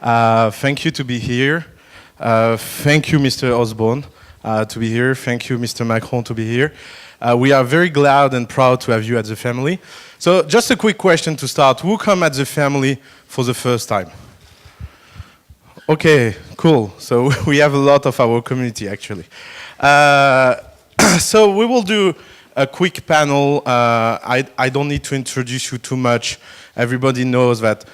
Thank you to be here. Thank you, Mr. Osborne, to be here. Thank you, Mr. Macron, to be here. We are very glad and proud to have you at the family. So just a quick question to start. Who come at the family for the first time? Okay, cool. So we have a lot of our community, actually. So we will do a quick panel. I don't need to introduce you too much. Everybody knows that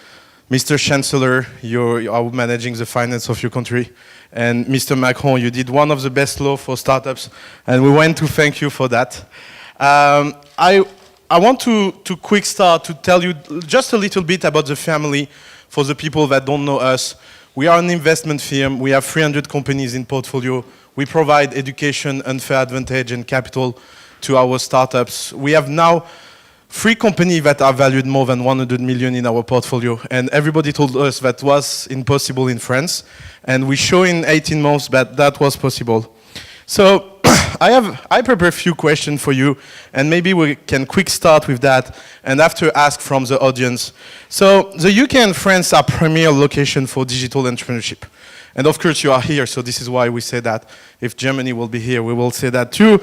Mr. Chancellor, you are managing the finance of your country. And Mr. Macron, you did one of the best laws for startups. And we want to thank you for that. I want to quick start to tell you just a little bit about the family for the people that don't know us. We are an investment firm. We have 300 companies in portfolio. We provide education, unfair advantage, and capital to our startups. We have now 3 companies that are valued more than 100 million in our portfolio. And everybody told us that was impossible in France. And we show in 18 months that that was possible. So I prepare a few questions for you, and maybe we can quick start with that, and after ask from the audience. So the UK and France are premier location for digital entrepreneurship. And of course you are here, so this is why we say that. If Germany will be here, we will say that too.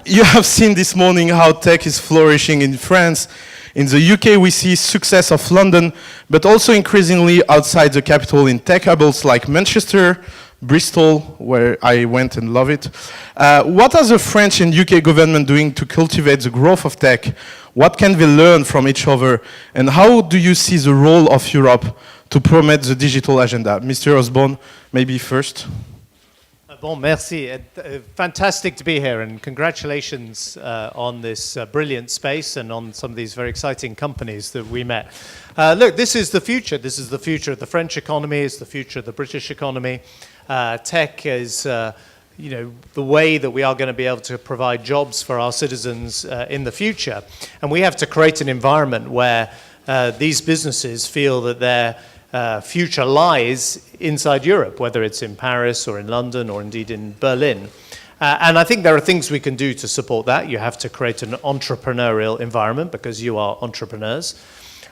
You have seen this morning how tech is flourishing in France. In the UK, we see success of London, but also increasingly outside the capital in tech hubs like Manchester, Bristol, where I went and love it. What are the French and UK government doing to cultivate the growth of tech? What can we learn from each other? And how do you see the role of Europe to promote the digital agenda? Mr. Osborne, maybe first. Bon, merci. Fantastic to be here, and congratulations on this brilliant space and on some of these very exciting companies that we met. Look, this is the future. This is the future of the French economy. It's the future of the British economy. Tech is, the way that we are going to be able to provide jobs for our citizens in the future. And we have to create an environment where these businesses feel that their future lies inside Europe, whether it's in Paris or in London or indeed in Berlin. And I think there are things we can do to support that. You have to create an entrepreneurial environment because you are entrepreneurs.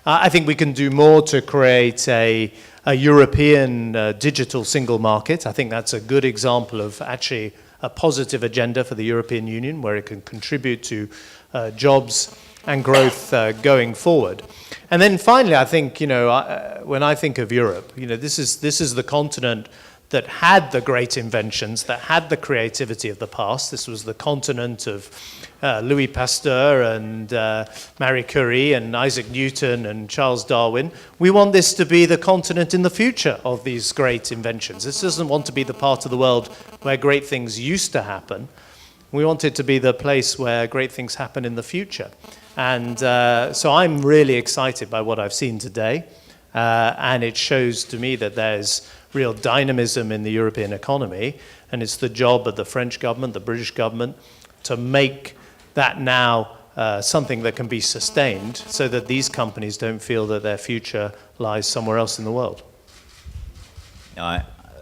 I think we can do more to create a European digital single market. I think that's a good example of actually a positive agenda for the European Union where it can contribute to jobs and growth going forward. And then finally, I think, when I think of Europe, this is the continent that had the great inventions, that had the creativity of the past. This was the continent of Louis Pasteur and Marie Curie and Isaac Newton and Charles Darwin. We want this to be the continent in the future of these great inventions. This doesn't want to be the part of the world where great things used to happen. We want it to be the place where great things happen in the future. And so I'm really excited by what I've seen today. And it shows to me that there's real dynamism in the European economy. And it's the job of the French government, the British government, to make that now something that can be sustained so that these companies don't feel that their future lies somewhere else in the world.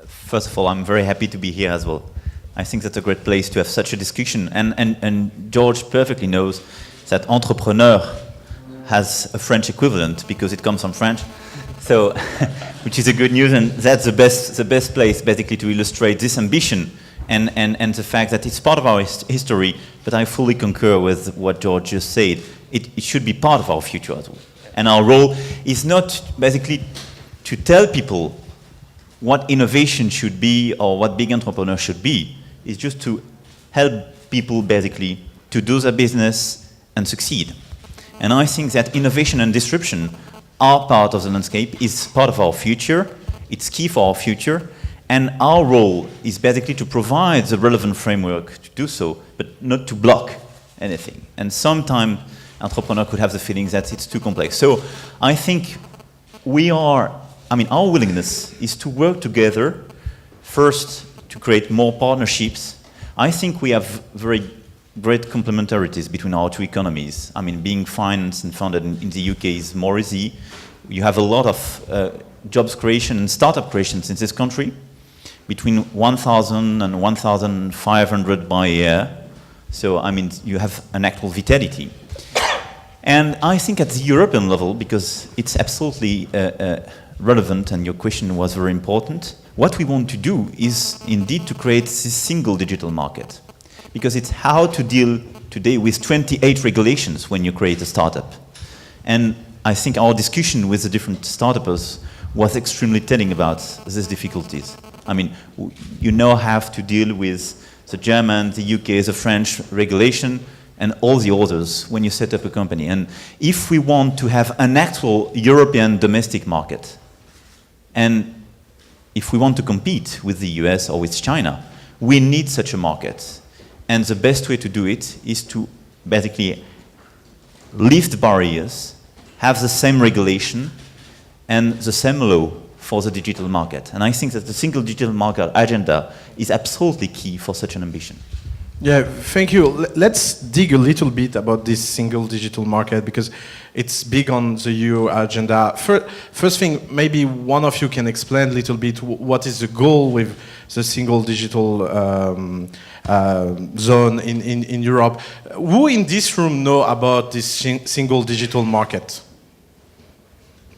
First of all, I'm very happy to be here as well. I think that's a great place to have such a discussion. And George perfectly knows that entrepreneur has a French equivalent because it comes from French. So, which is a good news, and that's the best place basically to illustrate this ambition and the fact that it's part of our history, but I fully concur with what George just said. It should be part of our future as well. And our role is not basically to tell people what innovation should be or what big entrepreneurs should be. It's just to help people basically to do their business and succeed. And I think that innovation and disruption are part of the landscape, is part of our future, it's key for our future, and our role is basically to provide the relevant framework to do so, but not to block anything. And sometimes entrepreneurs could have the feeling that it's too complex. So I think our willingness is to work together, first to create more partnerships. I think we have very great complementarities between our two economies. I mean, being financed and funded in the UK is more easy. You have a lot of jobs creation and startup creations in this country, between 1,000 and 1,500 by year. So, I mean, you have an actual vitality. And I think at the European level, because it's absolutely relevant, and your question was very important. What we want to do is indeed to create this single digital market, because it's how to deal today with 28 regulations when you create a startup. And I think our discussion with the different startups was extremely telling about these difficulties. I mean, you now have to deal with the German, the UK, the French regulation, and all the others when you set up a company. And if we want to have an actual European domestic market, and if we want to compete with the US or with China, we need such a market. And the best way to do it is to basically lift barriers, have the same regulation, and the same law for the digital market. And I think that the single digital market agenda is absolutely key for such an ambition. Yeah, thank you. Let's dig a little bit about this single digital market, because it's big on the EU agenda. First thing, maybe one of you can explain a little bit what is the goal with the single digital zone in Europe. Who in this room know about this single digital market?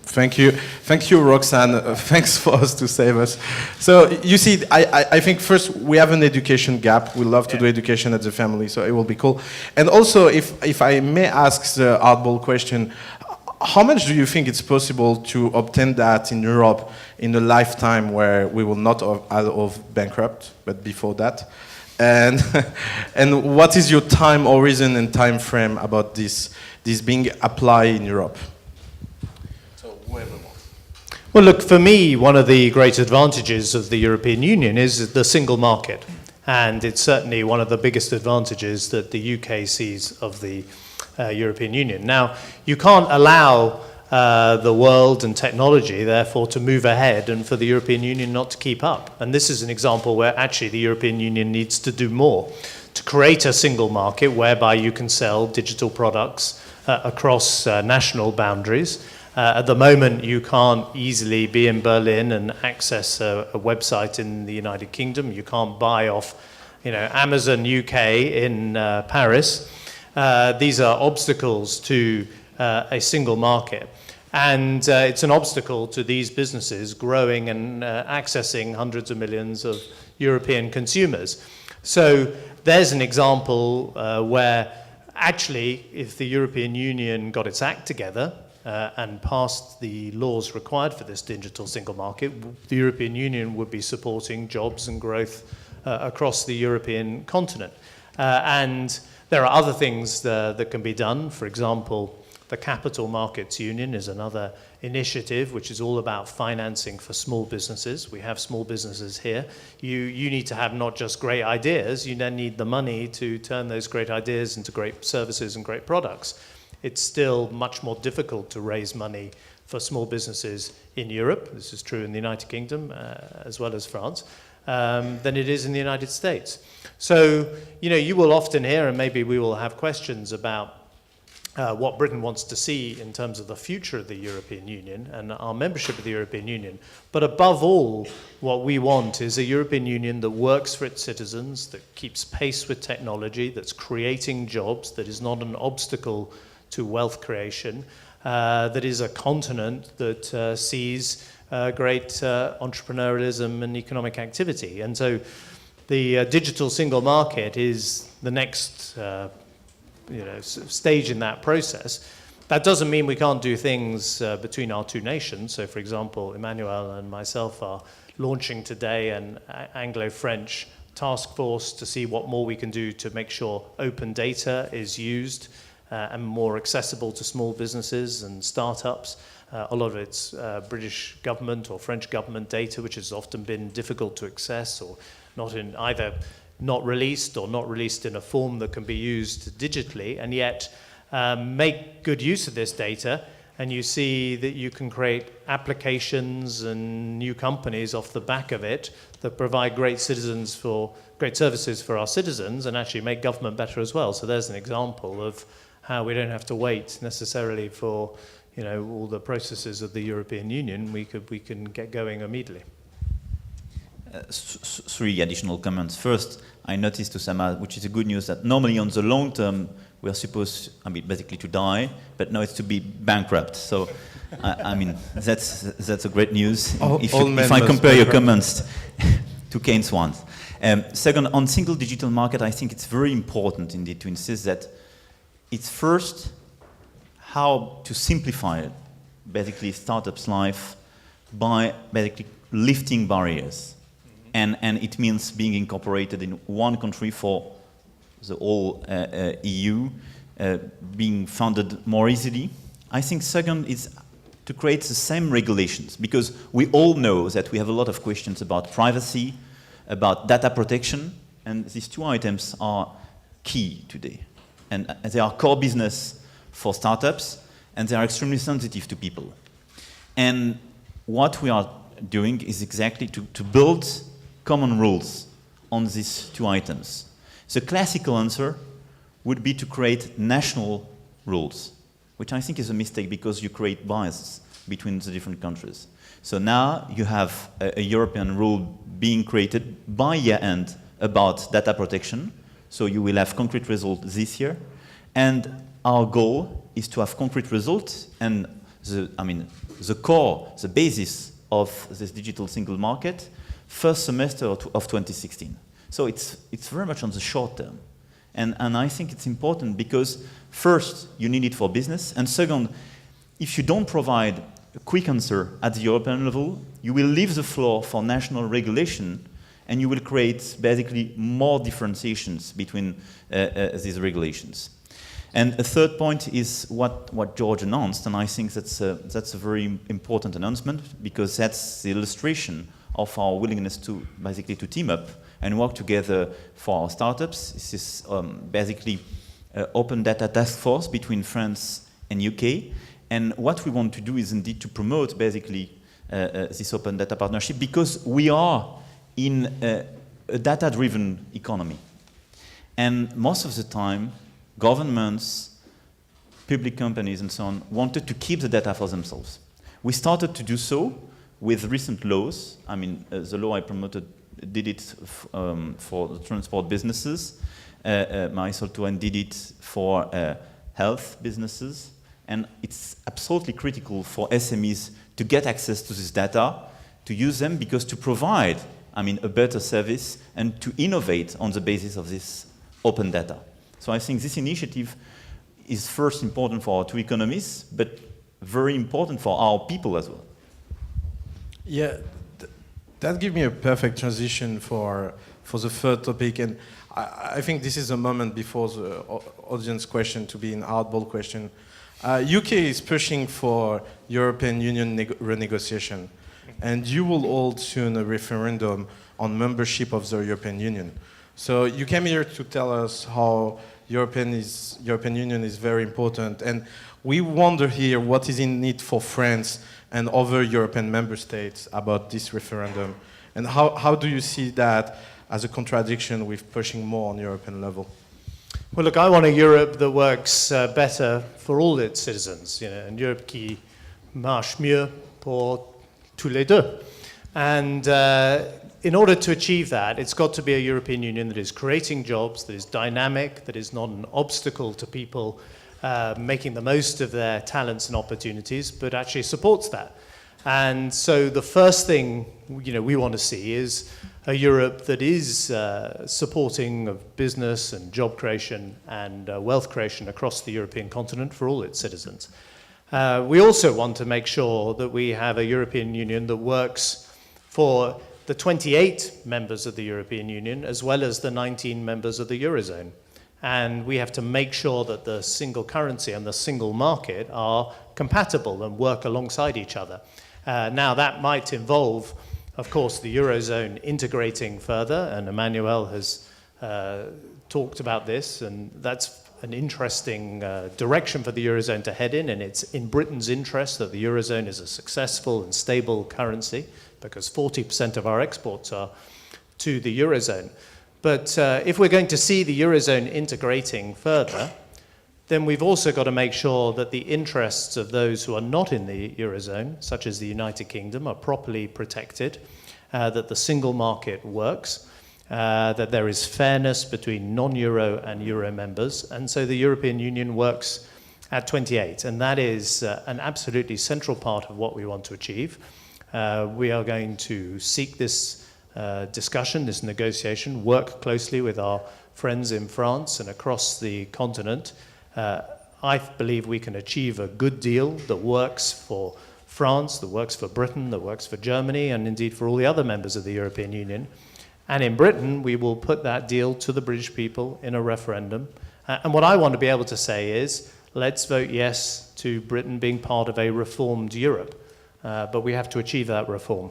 Thank you, Roxanne. Thanks for us to save us. So you see, I think first we have an education gap. We love to do education at TheFamily, so it will be cool. And also, if I may ask the hardball question, how much do you think it's possible to obtain that in Europe in a lifetime where we will not have bankrupt, but before that? And and what is your time horizon and time frame about this being applied in Europe? Well, look, for me, one of the great advantages of the European Union is the single market. And it's certainly one of the biggest advantages that the UK sees of the European Union. Now, you can't allow the world and technology, therefore, to move ahead and for the European Union not to keep up. And this is an example where actually the European Union needs to do more to create a single market whereby you can sell digital products across national boundaries. At the moment, you can't easily be in Berlin and access a website in the United Kingdom. You can't buy off, Amazon UK in Paris. These are obstacles to a single market. And it's an obstacle to these businesses growing and accessing hundreds of millions of European consumers. So there's an example where actually, if the European Union got its act together, and passed the laws required for this digital single market, the European Union would be supporting jobs and growth across the European continent. And there are other things that can be done. For example, the Capital Markets Union is another initiative which is all about financing for small businesses. We have small businesses here. You need to have not just great ideas, you then need the money to turn those great ideas into great services and great products. It's still much more difficult to raise money for small businesses in Europe, this is true in the United Kingdom as well as France, than it is in the United States. So, you will often hear, and maybe we will have questions about what Britain wants to see in terms of the future of the European Union and our membership of the European Union. But above all, what we want is a European Union that works for its citizens, that keeps pace with technology, that's creating jobs, that is not an obstacle to wealth creation, that is a continent that sees great entrepreneurialism and economic activity. And so the digital single market is the next stage in that process. That doesn't mean we can't do things between our two nations. So, for example, Emmanuel and myself are launching today an Anglo-French task force to see what more we can do to make sure open data is used and more accessible to small businesses and startups. A lot of it's British government or French government data, which has often been difficult to access or not released or not released in a form that can be used digitally, and yet make good use of this data, and you see that you can create applications and new companies off the back of it that provide great services for our citizens and actually make government better as well. So there's an example of how we don't have to wait necessarily for all the processes of the European Union. We can get going immediately. Three additional comments. First, I noticed, Osama, which is a good news, that normally on the long term we are supposed, basically to die, but now it's to be bankrupt. So I mean, that's a great news. All If men I must compare pay your for- comments to Keynes' ones. Second, on single digital market, I think it's very important indeed to insist that it's first how to simplify basically startups' life by basically lifting barriers. And it means being incorporated in one country for the whole EU, being funded more easily. I think second is to create the same regulations, because we all know that we have a lot of questions about privacy, about data protection, and these two items are key today. And they are core business for startups, and they are extremely sensitive to people. And what we are doing is exactly to build common rules on these two items. The classical answer would be to create national rules, which I think is a mistake because you create biases between the different countries. So now you have a European rule being created by year-end about data protection. So you will have concrete results this year. And our goal is to have concrete results, and the core, the basis of this digital single market, first semester of 2016. So it's very much on the short term. And I think it's important because first, you need it for business, and second, if you don't provide a quick answer at the European level, you will leave the floor for national regulation, and you will create basically more differentiations between these regulations. And a third point is what George announced, and I think that's a very important announcement, because that's the illustration of our willingness to basically to team up and work together for our startups. This is basically open data task force between France and UK. And what we want to do is indeed to promote basically this open data partnership, because we are in a data-driven economy. And most of the time, governments, public companies and so on wanted to keep the data for themselves. We started to do so with recent laws. I mean, the law I promoted did it for the transport businesses. Marisol Touraine did it for health businesses. And it's absolutely critical for SMEs to get access to this data, to use them, because to provide, a better service and to innovate on the basis of this open data. So I think this initiative is first important for our two economies, but very important for our people as well. Yeah, that gives me a perfect transition for the third topic, and I think this is a moment before the audience question to be an hardball question. UK is pushing for European Union renegotiation, and you will hold soon a referendum on membership of the European Union. So you came here to tell us how European Union is very important, and we wonder here what is in need for France and other European member states about this referendum, and how do you see that as a contradiction with pushing more on European level? Well, look, I want a Europe that works better for all its citizens, une Europe qui marche mieux pour tous les deux. And in order to achieve that, it's got to be a European Union that is creating jobs, that is dynamic, that is not an obstacle to people making the most of their talents and opportunities, but actually supports that. And so the first thing we want to see is a Europe that is supporting of business and job creation and wealth creation across the European continent for all its citizens. We also want to make sure that we have a European Union that works for the 28 members of the European Union as well as the 19 members of the Eurozone. And we have to make sure that the single currency and the single market are compatible and work alongside each other. Now, that might involve, of course, the Eurozone integrating further, and Emmanuel has talked about this, and that's an interesting direction for the Eurozone to head in, and it's in Britain's interest that the Eurozone is a successful and stable currency, because 40% of our exports are to the Eurozone. But if we're going to see the Eurozone integrating further, then we've also got to make sure that the interests of those who are not in the Eurozone, such as the United Kingdom, are properly protected, that the single market works, that there is fairness between non-Euro and Euro members, and so the European Union works at 28. And that is an absolutely central part of what we want to achieve. We are going to seek this discussion, this negotiation, work closely with our friends in France and across the continent. I believe we can achieve a good deal that works for France, that works for Britain, that works for Germany, and indeed for all the other members of the European Union. And in Britain, we will put that deal to the British people in a referendum. And what I want to be able to say is, let's vote yes to Britain being part of a reformed Europe. But we have to achieve that reform.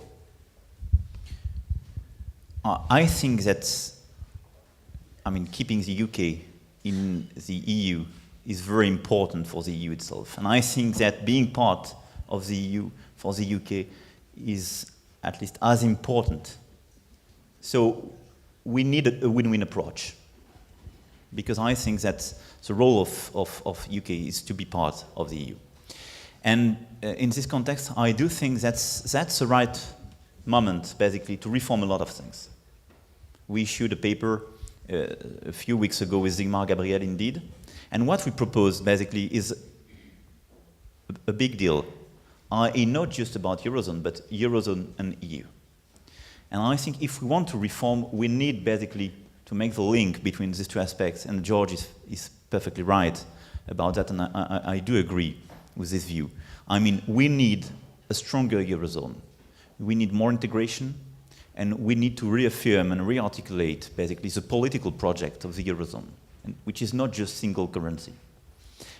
I think that, keeping the UK in the EU is very important for the EU itself. And I think that being part of the EU for the UK is at least as important. So we need a win-win approach, because I think that the role of UK is to be part of the EU. And in this context, I do think that's the right moment, basically, to reform a lot of things. We issued a paper a few weeks ago with Sigmar Gabriel, indeed, and what we propose, basically, is a big deal, i.e. not just about Eurozone, but Eurozone and EU. And I think if we want to reform, we need, basically, to make the link between these two aspects, and George is perfectly right about that, and I do agree with this view. We need a stronger Eurozone. We need more integration, and we need to reaffirm and re-articulate, basically, the political project of the Eurozone, which is not just single currency.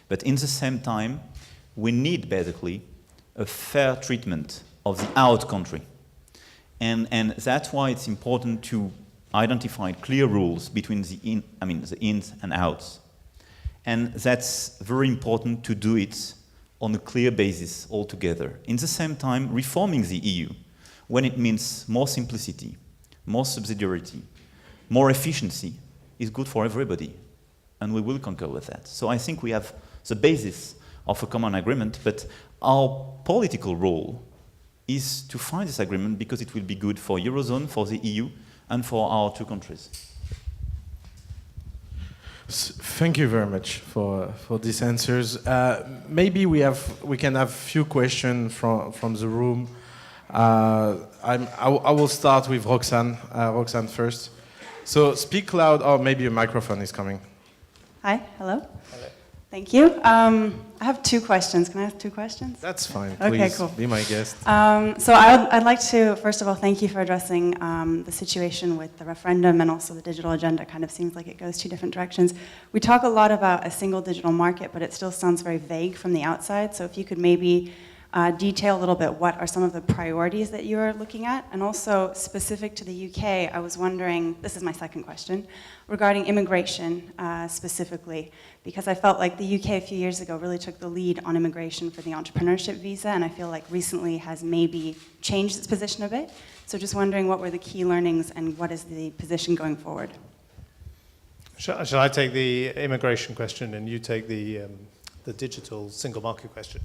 But in the same time, we need, basically, a fair treatment of the out country. And that's why it's important to identify clear rules between the ins and outs. And that's very important to do it on a clear basis altogether. In the same time, reforming the EU, when it means more simplicity, more subsidiarity, more efficiency, is good for everybody. And we will concur with that. So I think we have the basis of a common agreement, but our political role is to find this agreement because it will be good for Eurozone, for the EU, and for our two countries. Thank you very much for these answers. Maybe we can have a few questions from the room. I will start with Roxanne. Roxanne first. So speak loud, or maybe a microphone is coming. Hi, hello. Hello. Thank you. I have two questions. Can I ask two questions? That's fine. Okay, Please cool. Be my guest. So I'd like to, first of all, thank you for addressing the situation with the referendum and also the digital agenda. Kind of seems like it goes two different directions. We talk a lot about a single digital market, but it still sounds very vague from the outside. So if you could maybe detail a little bit what are some of the priorities that you are looking at, and also specific to the UK, I was wondering, this is my second question, regarding immigration specifically, because I felt like the UK a few years ago really took the lead on immigration for the entrepreneurship visa, and I feel like recently has maybe changed its position a bit. So just wondering what were the key learnings and what is the position going forward? Shall I take the immigration question and you take the digital single market question?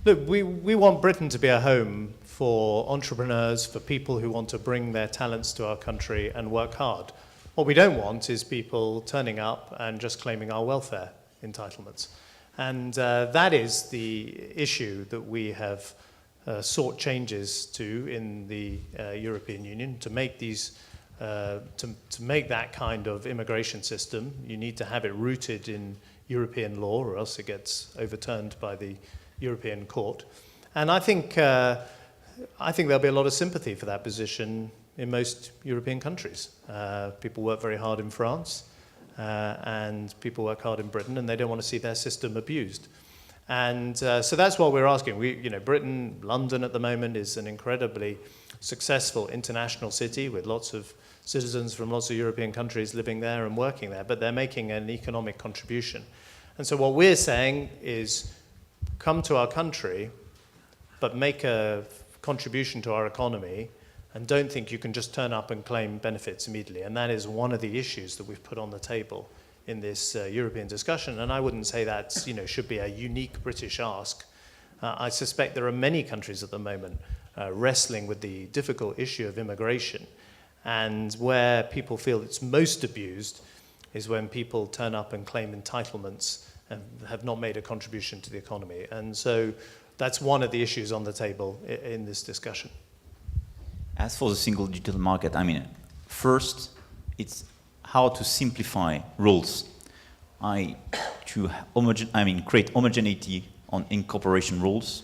Look, we want Britain to be a home for entrepreneurs, for people who want to bring their talents to our country and work hard. What we don't want is people turning up and just claiming our welfare entitlements. And that is the issue that we have sought changes to in the European Union. To make these, to make that kind of immigration system, you need to have it rooted in European law, or else it gets overturned by the European Court. And I think there'll be a lot of sympathy for that position in most European countries. People work very hard in France, and people work hard in Britain, and they don't want to see their system abused. And so that's what we're asking. Britain, London at the moment is an incredibly successful international city with lots of citizens from lots of European countries living there and working there, but they're making an economic contribution. And so what we're saying is, come to our country, but make a contribution to our economy, and don't think you can just turn up and claim benefits immediately. And that is one of the issues that we've put on the table in this European discussion. And I wouldn't say that should be a unique British ask. I suspect there are many countries at the moment wrestling with the difficult issue of immigration. And where people feel it's most abused is when people turn up and claim entitlements and have not made a contribution to the economy. And so that's one of the issues on the table in this discussion. As for the single digital market, I mean, first, it's how to simplify rules. Create homogeneity on incorporation rules,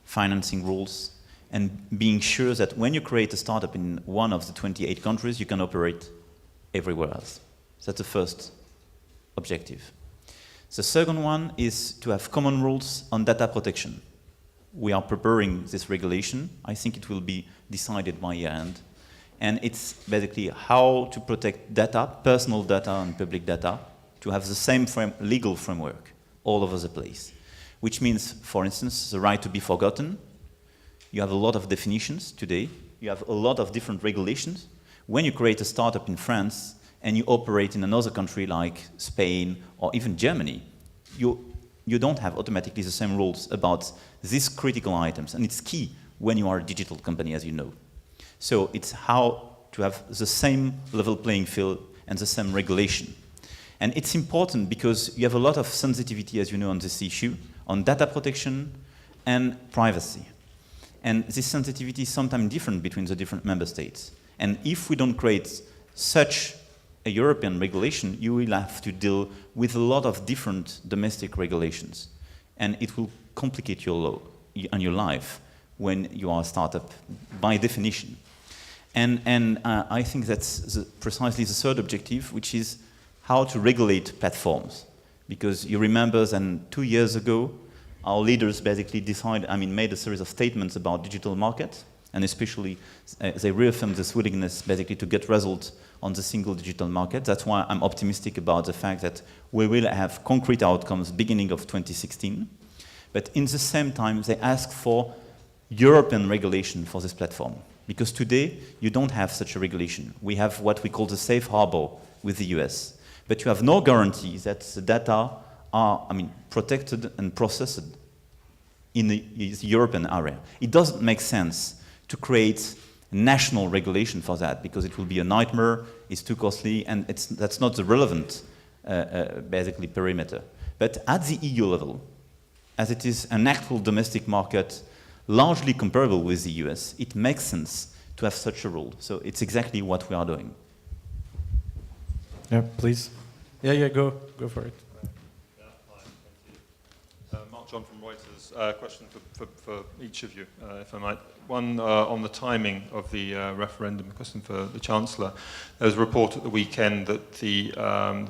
financing rules, and being sure that when you create a startup in one of the 28 countries, you can operate everywhere else. That's the first objective. The second one is to have common rules on data protection. We are preparing this regulation. I think it will be decided by year-end. And it's basically how to protect data, personal data and public data, to have the same legal framework all over the place. Which means, for instance, the right to be forgotten. You have a lot of definitions today. You have a lot of different regulations. When you create a startup in France and you operate in another country like Spain or even Germany, you don't have automatically the same rules about these critical items. And it's key when you are a digital company, as you know. So it's how to have the same level playing field and the same regulation. And it's important because you have a lot of sensitivity, as you know, on this issue, on data protection and privacy. And this sensitivity is sometimes different between the different member states. And if we don't create such a European regulation, you will have to deal with a lot of different domestic regulations. And it will complicate your law and your life when you are a startup, by definition. And I think that's precisely the third objective, which is how to regulate platforms. Because you remember that 2 years ago, our leaders basically made a series of statements about digital markets, and especially they reaffirmed this willingness basically to get results on the single digital market. That's why I'm optimistic about the fact that we will have concrete outcomes beginning of 2016. But in the same time, they ask for European regulation for this platform. Because today, you don't have such a regulation. We have what we call the safe harbor with the US. But you have no guarantee that the data are protected and processed in the European area. It doesn't make sense to create national regulation for that because it will be a nightmare, it's too costly, and that's not the relevant, basically, perimeter. But at the EU level, as it is an actual domestic market largely comparable with the US, it makes sense to have such a rule. So it's exactly what we are doing. Yeah, please. Yeah, go for it. John from Reuters. Question for each of you, if I might. One on the timing of the referendum, a question for the Chancellor. There was a report at the weekend that the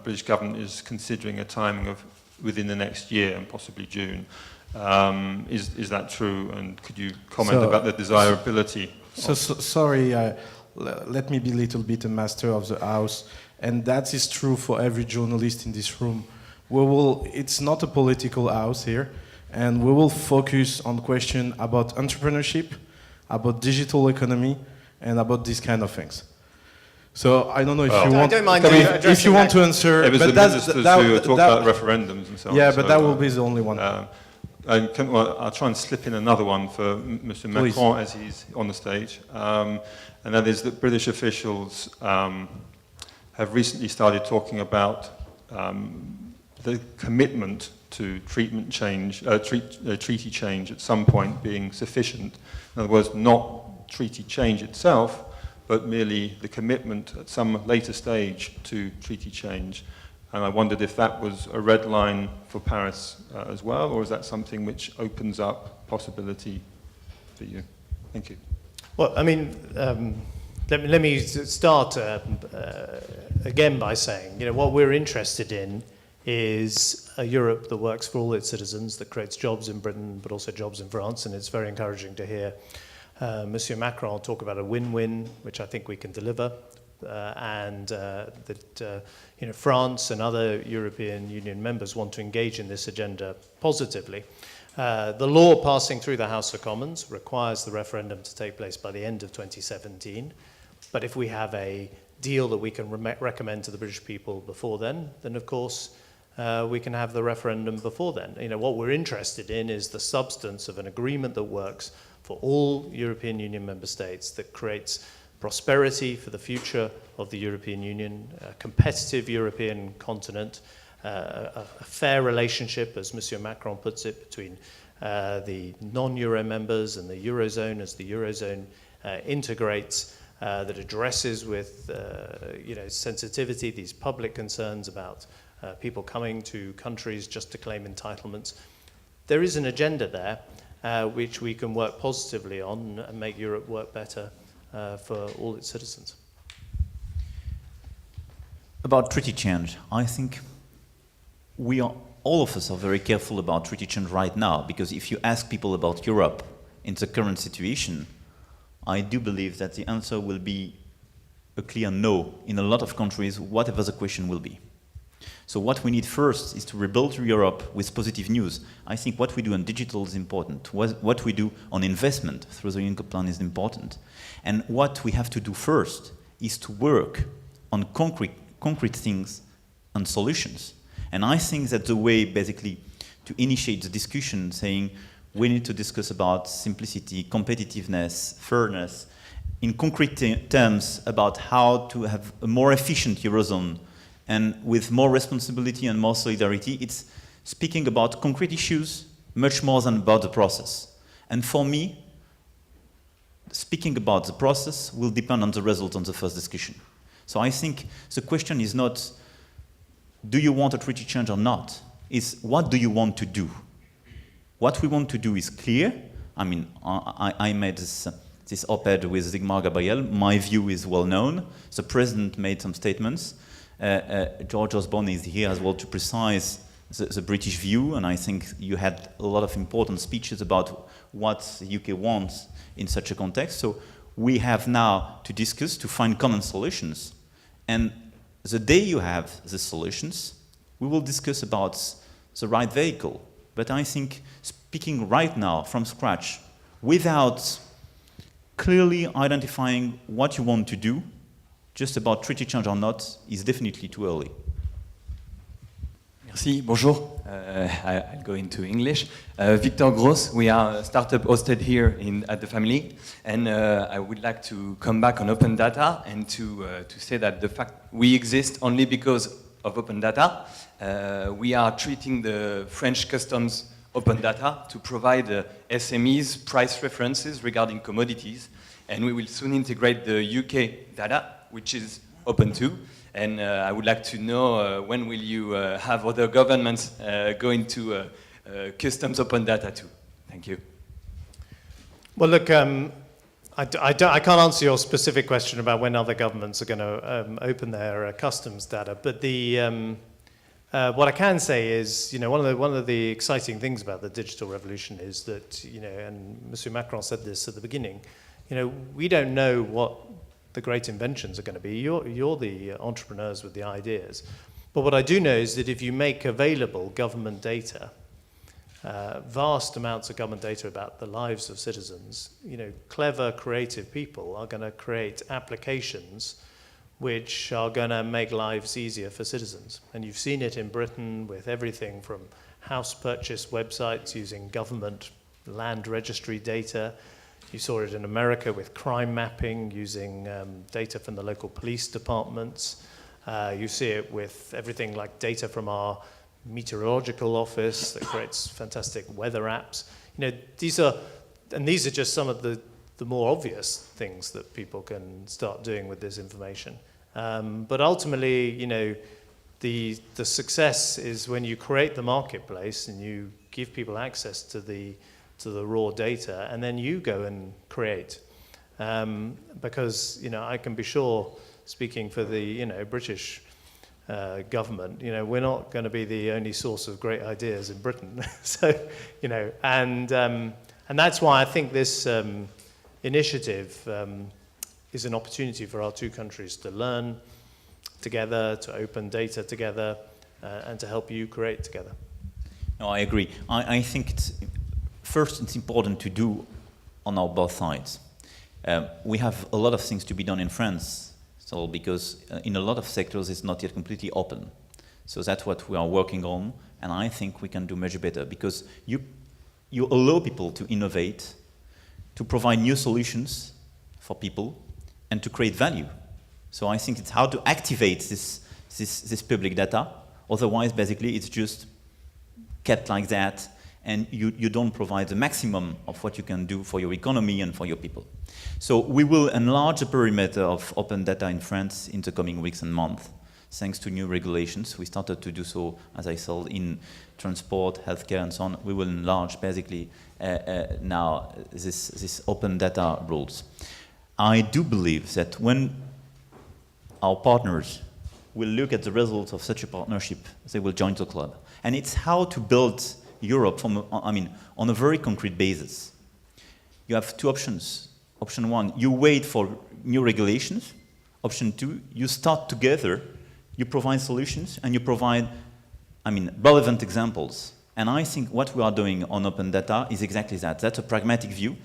British government is considering a timing of within the next year and possibly June. Is that true? And could you comment about the desirability? Sorry, let me be a little bit a master of the house, and that is true for every journalist in this room. It's not a political house here. And we will focus on questions about entrepreneurship, about digital economy, and about these kind of things. So I don't know if you want. I don't mind if you want to answer, it was the ministers who talked about referendums and so on. Yeah, but that will be the only one. I'll try and slip in another one for Mr. Macron as he's on the stage, and that is that British officials have recently started talking about the commitment to treaty change at some point being sufficient. In other words, not treaty change itself, but merely the commitment at some later stage to treaty change. And I wondered if that was a red line for Paris as well, or is that something which opens up possibility for you? Thank you. Well, let me start again by saying, what we're interested in is a Europe that works for all its citizens, that creates jobs in Britain, but also jobs in France, and it's very encouraging to hear Monsieur Macron talk about a win-win, which I think we can deliver, and that France and other European Union members want to engage in this agenda positively. The law passing through the House of Commons requires the referendum to take place by the end of 2017, but if we have a deal that we can recommend to the British people before then of course, we can have the referendum before then. What we're interested in is the substance of an agreement that works for all European Union member states, that creates prosperity for the future of the European Union, a competitive European continent, a fair relationship, as Monsieur Macron puts it, between the non-Euro members and the Eurozone as the Eurozone integrates, that addresses with sensitivity these public concerns about people coming to countries just to claim entitlements. There is an agenda there which we can work positively on and make Europe work better for all its citizens. About treaty change, I think all of us are very careful about treaty change right now, because if you ask people about Europe in the current situation, I do believe that the answer will be a clear no in a lot of countries, whatever the question will be. So what we need first is to rebuild Europe with positive news. I think what we do on digital is important. What we do on investment through the Juncker plan is important. And what we have to do first is to work on concrete things and solutions. And I think that the way basically to initiate the discussion, saying we need to discuss about simplicity, competitiveness, fairness, in concrete terms about how to have a more efficient Eurozone and with more responsibility and more solidarity, it's speaking about concrete issues much more than about the process. And for me, speaking about the process will depend on the result on the first discussion. So I think the question is not, do you want a treaty change or not? It's what do you want to do? What we want to do is clear. I mean, I made this op-ed with Zygmunt Gabriel. My view is well known. The president made some statements. George Osborne is here as well to precise the British view, and I think you had a lot of important speeches about what the UK wants in such a context. So we have now to discuss, to find common solutions. And the day you have the solutions, we will discuss about the right vehicle. But I think speaking right now from scratch, without clearly identifying what you want to do, just about treaty change or not, is definitely too early. Merci, bonjour. I'll go into English. Victor Gross, we are a startup hosted here at TheFamily, and I would like to come back on open data and to say that the fact we exist only because of open data. We are treating the French customs open data to provide SMEs price references regarding commodities, and we will soon integrate the UK data, which is open too. And I would like to know when will you have other governments go into customs open data too? Thank you. Well, look, I can't answer your specific question about when other governments are going to open their customs data, but what I can say is, one of the exciting things about the digital revolution is that, and Monsieur Macron said this at the beginning, we don't know what the great inventions are going to be. You're the entrepreneurs with the ideas. But what I do know is that if you make available government data, vast amounts of government data about the lives of citizens, clever, creative people are going to create applications which are going to make lives easier for citizens. And you've seen it in Britain with everything from house purchase websites using government land registry data. You saw it in America with crime mapping using data from the local police departments. You see it with everything like data from our meteorological office that creates fantastic weather apps. These are just some of the more obvious things that people can start doing with this information. But ultimately, the success is when you create the marketplace and you give people access to the raw data, and then you go and create. Because, I can be sure, speaking for the, British government, we're not going to be the only source of great ideas in Britain. So, and that's why I think this initiative is an opportunity for our two countries to learn together, to open data together, and to help you create together. No, I agree. I think first, it's important to do on our both sides. We have a lot of things to be done in France, so because in a lot of sectors it's not yet completely open. So that's what we are working on, and I think we can do much better because you allow people to innovate, to provide new solutions for people, and to create value. So I think it's how to activate this public data, Otherwise, basically, it's just kept like that, and you don't provide the maximum of what you can do for your economy and for your people. So we will enlarge the perimeter of open data in France in the coming weeks and months, thanks to new regulations. We started to do so, as I said, in transport, healthcare, and so on. We will enlarge, basically, now this open data rules. I do believe that when our partners will look at the results of such a partnership, they will join the club. And it's how to build Europe from, on a very concrete basis. You have two options. Option one, you wait for new regulations. Option two, you start together, you provide solutions, and you provide, relevant examples. And I think what we are doing on open data is exactly that. That's a pragmatic view.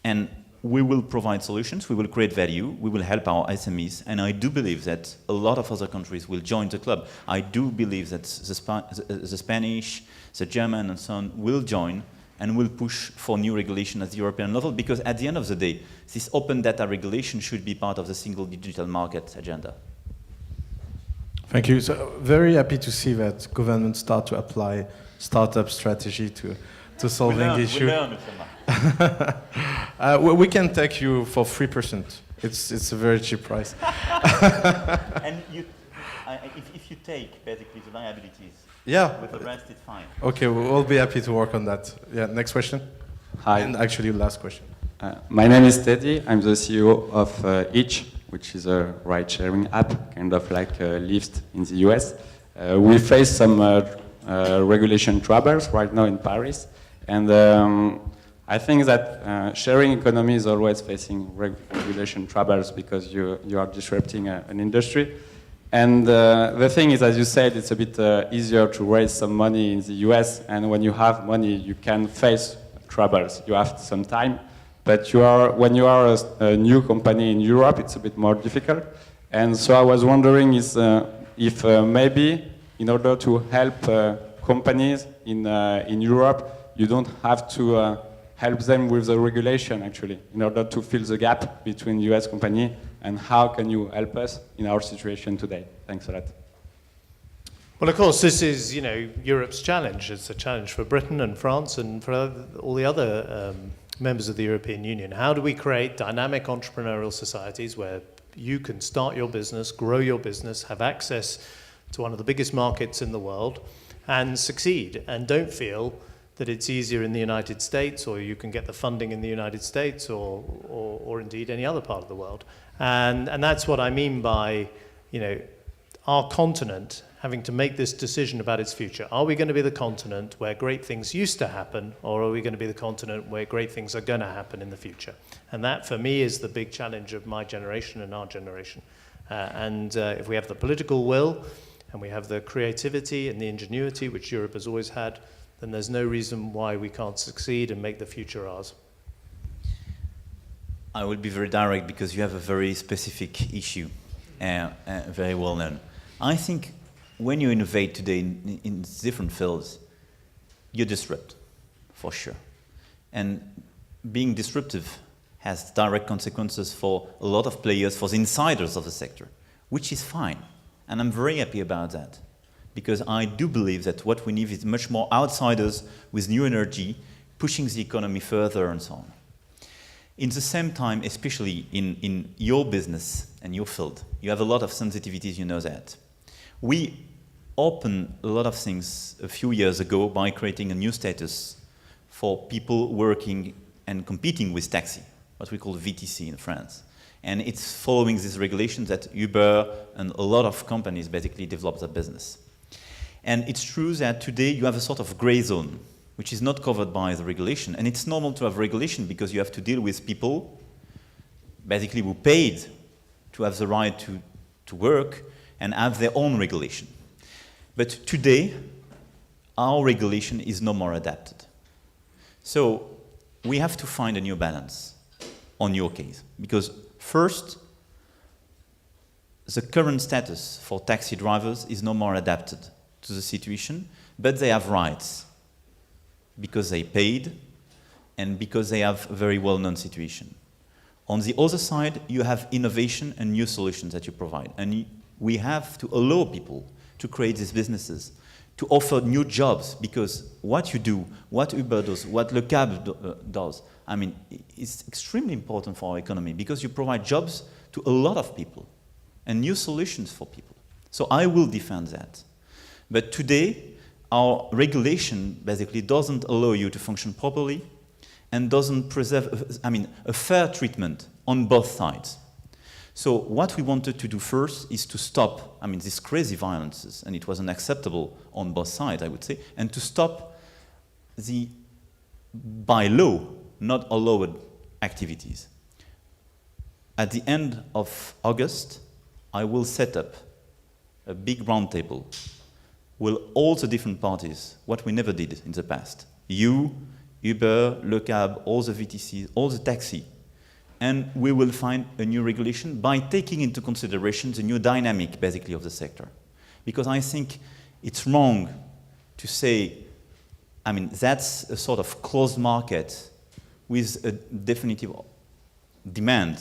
And we will provide solutions, we will create value, we will help our SMEs, and I do believe that a lot of other countries will join the club. I do believe that the Spanish, the German, and so on will join and will push for new regulation at the European level, because at the end of the day, this open data regulation should be part of the single digital market agenda. Thank you. So very happy to see that governments start to apply startup strategy to solving issues. We learn, we can take you for 3%. It's a very cheap price. And if you take basically the liabilities, yeah, with the rest it's fine. Okay, we'll be happy to work on that. Yeah, next question. Hi. And actually, last question. My name is Teddy. I'm the CEO of Hitch, which is a ride-sharing app, kind of like Lyft in the US. We face some regulation troubles right now in Paris, and I think that sharing economy is always facing regulation troubles because you are disrupting an industry. And the thing is, as you said, it's a bit easier to raise some money in the US, and when you have money, you can face troubles. You have some time, but when you are a new company in Europe, it's a bit more difficult. And so I was wondering if maybe in order to help companies in Europe, you don't have to help them with the regulation, actually, in order to fill the gap between US company, and how can you help us in our situation today? Thanks a lot. Well, of course, this is, Europe's challenge. It's a challenge for Britain and France and for all the other members of the European Union. How do we create dynamic entrepreneurial societies where you can start your business, grow your business, have access to one of the biggest markets in the world, and succeed, and don't feel that it's easier in the United States, or you can get the funding in the United States, or indeed any other part of the world. And that's what I mean by, our continent having to make this decision about its future. Are we going to be the continent where great things used to happen, or are we going to be the continent where great things are going to happen in the future? And that, for me, is the big challenge of my generation and our generation. If we have the political will, and we have the creativity and the ingenuity, which Europe has always had, then there's no reason why we can't succeed and make the future ours. I will be very direct because you have a very specific issue, very well known. I think when you innovate today in different fields, you disrupt, for sure. And being disruptive has direct consequences for a lot of players, for the insiders of the sector, which is fine. And I'm very happy about that, because I do believe that what we need is much more outsiders with new energy, pushing the economy further and so on. In the same time, especially in your business and your field, you have a lot of sensitivities, you know that. We opened a lot of things a few years ago by creating a new status for people working and competing with taxi, what we call VTC in France. And it's following these regulations that Uber and a lot of companies basically develop their business. And it's true that today you have a sort of gray zone, which is not covered by the regulation. And it's normal to have regulation because you have to deal with people basically who paid to have the right to work and have their own regulation. But today, our regulation is no more adapted. So we have to find a new balance on your case. Because first, the current status for taxi drivers is no more adapted to the situation, but they have rights because they paid and because they have a very well-known situation. On the other side, you have innovation and new solutions that you provide. And we have to allow people to create these businesses, to offer new jobs, because what you do, what Uber does, what Le Cab does, I mean, it's extremely important for our economy because you provide jobs to a lot of people and new solutions for people. So I will defend that. But today, our regulation basically doesn't allow you to function properly and doesn't preserve, a fair treatment on both sides. So what we wanted to do first is to stop, these crazy violences, and it was unacceptable on both sides, I would say, and to stop the, by law, not allowed activities. At the end of August, I will set up a big roundtable with all the different parties, what we never did in the past. You, Uber, Le Cab, all the VTCs, all the taxi. And we will find a new regulation by taking into consideration the new dynamic, basically, of the sector. Because I think it's wrong to say, that's a sort of closed market with a definitive demand,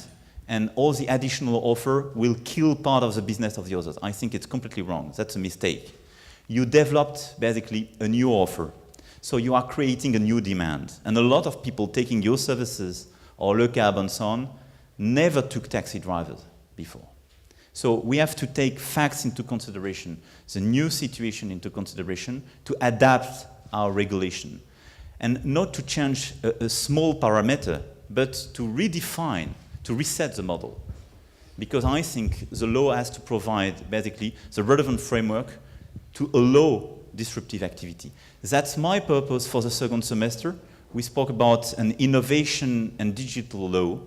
and all the additional offer will kill part of the business of the others. I think it's completely wrong. That's a mistake. You developed, basically, a new offer. So you are creating a new demand. And a lot of people taking your services or Le Cab and so on, never took taxi drivers before. So we have to take facts into consideration, the new situation into consideration, to adapt our regulation. And not to change a small parameter, but to redefine, to reset the model. Because I think the law has to provide, basically, the relevant framework to allow disruptive activity. That's my purpose for the second semester. We spoke about an innovation and digital law.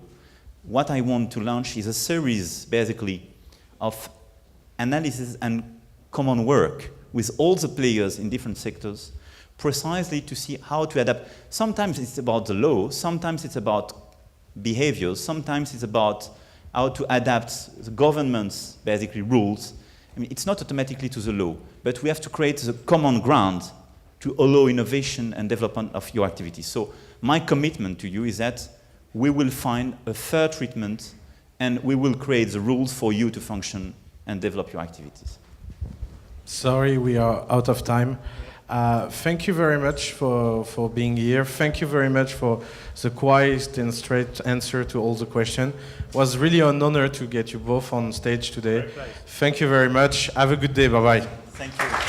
What I want to launch is a series, basically, of analysis and common work with all the players in different sectors, precisely to see how to adapt. Sometimes it's about the law, sometimes it's about behaviors, sometimes it's about how to adapt the government's, basically, rules. It's not automatically to the law, but we have to create the common ground to allow innovation and development of your activities. So my commitment to you is that we will find a fair treatment and we will create the rules for you to function and develop your activities. Sorry, we are out of time. Thank you very much for being here. Thank you very much for the quiet and straight answer to all the questions. It was really an honor to get you both on stage today. Thank you very much. Have a good day. Bye-bye. Thank you.